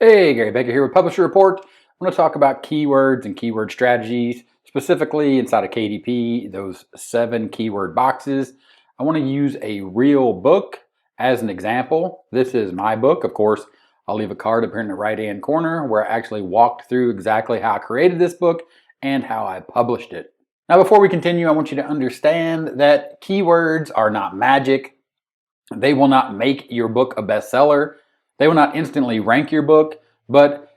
Hey, Gary Baker here with Publisher Report. I want to talk about keywords and keyword strategies, specifically inside of KDP, those 7 keyword boxes. I want to use a real book as an example. This is my book. Of course, I'll leave a card up here in the right-hand corner where I actually walked through exactly how I created this book and how I published it. Now, before we continue, I want you to understand that keywords are not magic. They will not make your book a bestseller. They will not instantly rank your book, but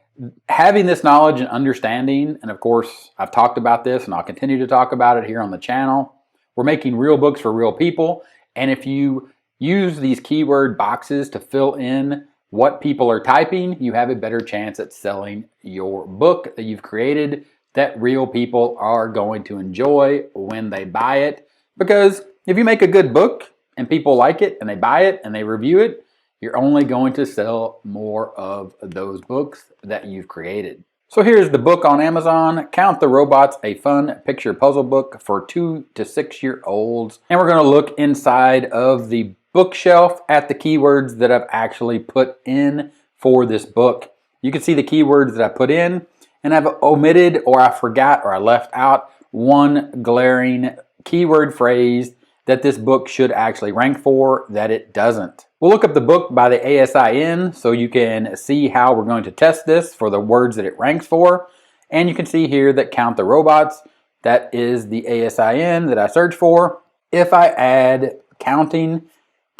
having this knowledge and understanding, and of course, I've talked about this and I'll continue to talk about it here on the channel. We're making real books for real people. And if you use these keyword boxes to fill in what people are typing, you have a better chance at selling your book that you've created that real people are going to enjoy when they buy it. Because if you make a good book and people like it and they buy it and they review it, you're only going to sell more of those books that you've created. So here's the book on Amazon, Count the Robots, a fun picture puzzle book for 2 to 6 year olds. And we're going to look inside of the bookshelf at the keywords that I've actually put in for this book. You can see the keywords that I put in, and I've omitted or I forgot or I left out one glaring keyword phrase that this book should actually rank for that it doesn't. We'll look up the book by the ASIN so you can see how we're going to test this for the words that it ranks for. And you can see here that Count the Robots, that is the ASIN that I search for. If I add counting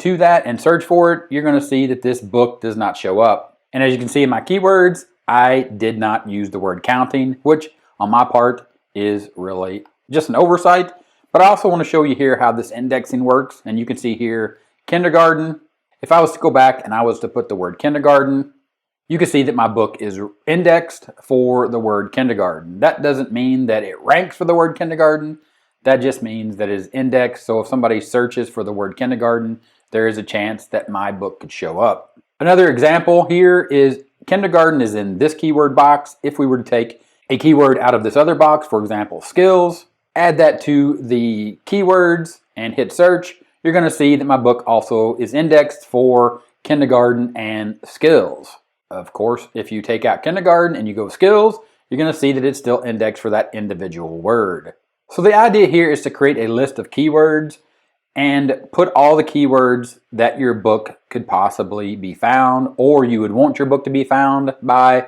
to that and search for it, you're going to see that this book does not show up. And as you can see in my keywords, I did not use the word counting, which on my part is really just an oversight. But I also want to show you here how this indexing works. And you can see here, kindergarten. If I was to go back and I was to put the word kindergarten, you can see that my book is indexed for the word kindergarten. That doesn't mean that it ranks for the word kindergarten. That just means that it is indexed. So if somebody searches for the word kindergarten, there is a chance that my book could show up. Another example here is kindergarten is in this keyword box. If we were to take a keyword out of this other box, for example, skills, add that to the keywords and hit search, you're going to see that my book also is indexed for kindergarten and skills. Of course, if you take out kindergarten and you go skills, you're going to see that it's still indexed for that individual word. So the idea here is to create a list of keywords and put all the keywords that your book could possibly be found or you would want your book to be found by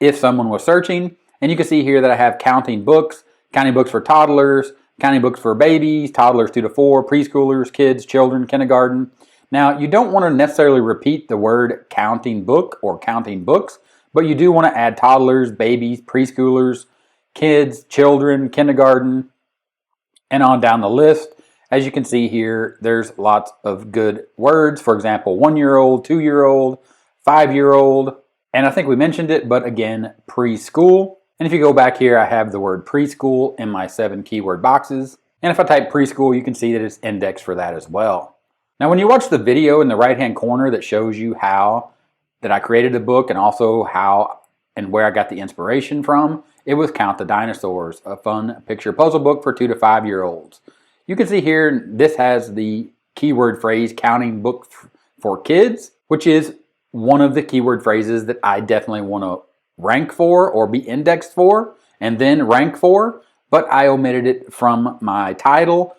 if someone was searching. And you can see here that I have counting books for toddlers, counting books for babies, toddlers 2 to 4, preschoolers, kids, children, kindergarten. Now, you don't want to necessarily repeat the word counting book or counting books, but you do want to add toddlers, babies, preschoolers, kids, children, kindergarten, and on down the list. As you can see here, there's lots of good words. For example, 1-year-old, 2-year-old, 5-year-old, and I think we mentioned it, but again, preschool. And if you go back here, I have the word preschool in my 7 keyword boxes. And if I type preschool, you can see that it's indexed for that as well. Now, when you watch the video in the right-hand corner that shows you how that I created the book and also how and where I got the inspiration from, it was Count the Dinosaurs, a fun picture puzzle book for 2 to 5 year olds. You can see here, this has the keyword phrase counting book for kids, which is one of the keyword phrases that I definitely want to rank for or be indexed for and then rank for, but I omitted it from my title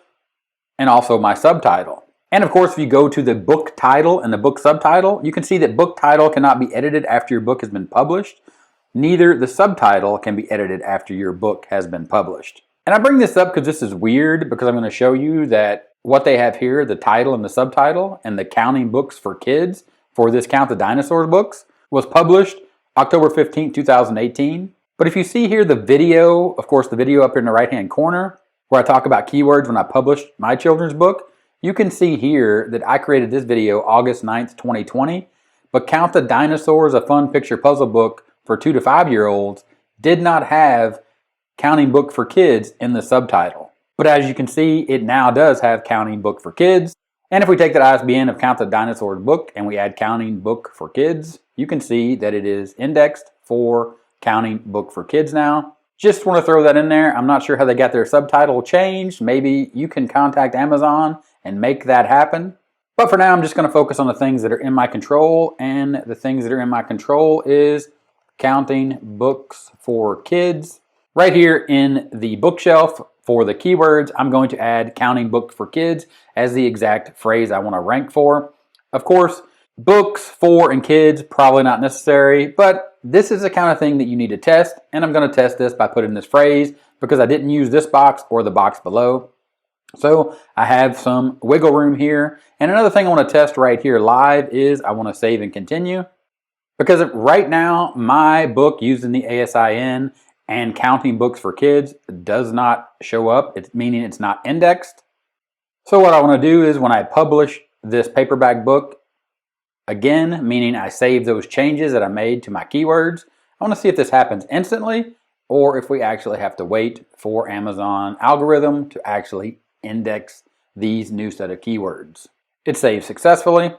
and also my subtitle. And of course, if you go to the book title and the book subtitle, you can see that book title cannot be edited after your book has been published. Neither the subtitle can be edited after your book has been published. And I bring this up because this is weird, because I'm going to show you that what they have here, the title and the subtitle and the counting books for kids for this Count the Dinosaurs books was published October 15, 2018. But if you see here the video, of course the video up in the right hand corner where I talk about keywords when I published my children's book, you can see here that I created this video August 9th, 2020. But Count the Dinosaurs, a fun picture puzzle book for 2 to 5 year olds, did not have counting book for kids in the subtitle. But as you can see, it now does have counting book for kids. And if we take that ISBN of Count the Dinosaurs book and we add counting book for kids, you can see that it is indexed for counting book for kids now. Just want to throw that in there. I'm not sure how they got their subtitle changed. Maybe you can contact Amazon and make that happen. But for now, I'm just going to focus on the things that are in my control, and the things that are in my control is counting books for kids. Right here in the bookshelf for the keywords, I'm going to add counting books for kids as the exact phrase I want to rank for. Of course, books for and kids, probably not necessary, but this is the kind of thing that you need to test, and I'm going to test this by putting this phrase because I didn't use this box or the box below. So I have some wiggle room here. And another thing I want to test right here live is I want to save and continue. Because right now, my book using the ASIN and counting books for kids does not show up, meaning it's not indexed. So what I want to do is when I publish this paperback book, again, meaning I save those changes that I made to my keywords, I want to see if this happens instantly or if we actually have to wait for Amazon algorithm to actually index these new set of keywords. It saved successfully.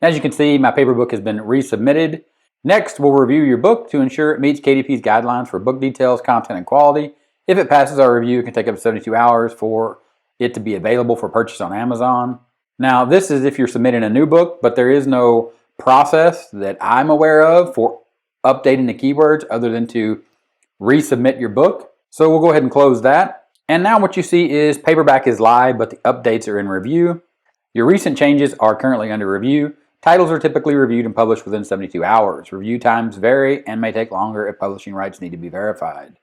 As you can see, my paper book has been resubmitted. Next, we'll review your book to ensure it meets KDP's guidelines for book details, content, and quality. If it passes our review, it can take up to 72 hours for it to be available for purchase on Amazon. Now, this is if you're submitting a new book, but there is no process that I'm aware of for updating the keywords other than to resubmit your book. So we'll go ahead and close that. And now what you see is paperback is live, but the updates are in review. Your recent changes are currently under review. Titles are typically reviewed and published within 72 hours. Review times vary and may take longer if publishing rights need to be verified.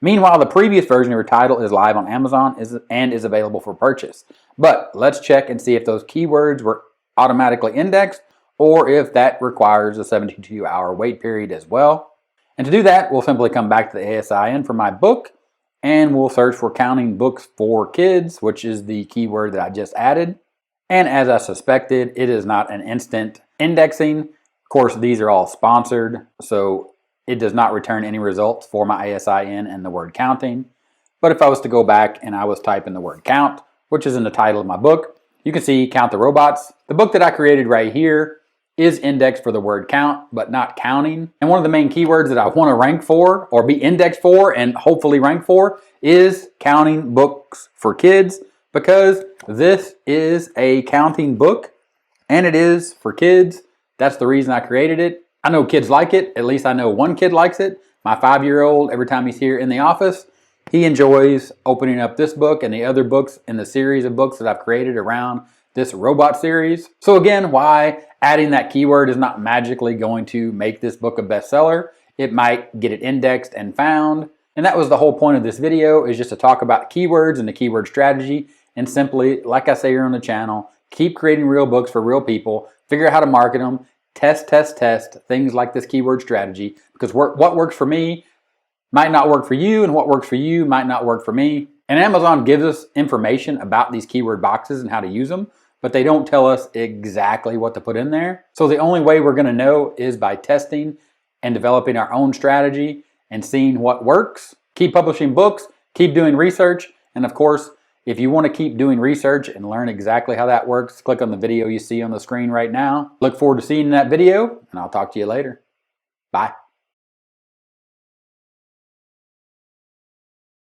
Meanwhile, the previous version of your title is live on Amazon and is available for purchase. But let's check and see if those keywords were automatically indexed or if that requires a 72-hour wait period as well. And to do that, we'll simply come back to the ASIN for my book and we'll search for counting books for kids, which is the keyword that I just added. And as I suspected, it is not an instant indexing. Of course, these are all sponsored, so it does not return any results for my ASIN and the word counting. But if I was to go back and I was typing the word count, which is in the title of my book, you can see Count the Robots. The book that I created right here is indexed for the word count, but not counting. And one of the main keywords that I want to rank for or be indexed for and hopefully rank for is counting books for kids, because this is a counting book and it is for kids. That's the reason I created it. I know kids like it. At least I know one kid likes it. My 5-year-old, every time he's here in the office, he enjoys opening up this book and the other books in the series of books that I've created around this robot series. So again, why adding that keyword is not magically going to make this book a bestseller. It might get it indexed and found. And that was the whole point of this video, is just to talk about keywords and the keyword strategy. And simply, like I say here on the channel, keep creating real books for real people. Figure out how to market them. Test things like this keyword strategy. Because what works for me might not work for you, and what works for you might not work for me. And Amazon gives us information about these keyword boxes and how to use them, but they don't tell us exactly what to put in there. So the only way we're going to know is by testing and developing our own strategy and seeing what works. Keep publishing books, keep doing research, and of course, if you want to keep doing research and learn exactly how that works, click on the video you see on the screen right now. Look forward to seeing that video, and I'll talk to you later. Bye.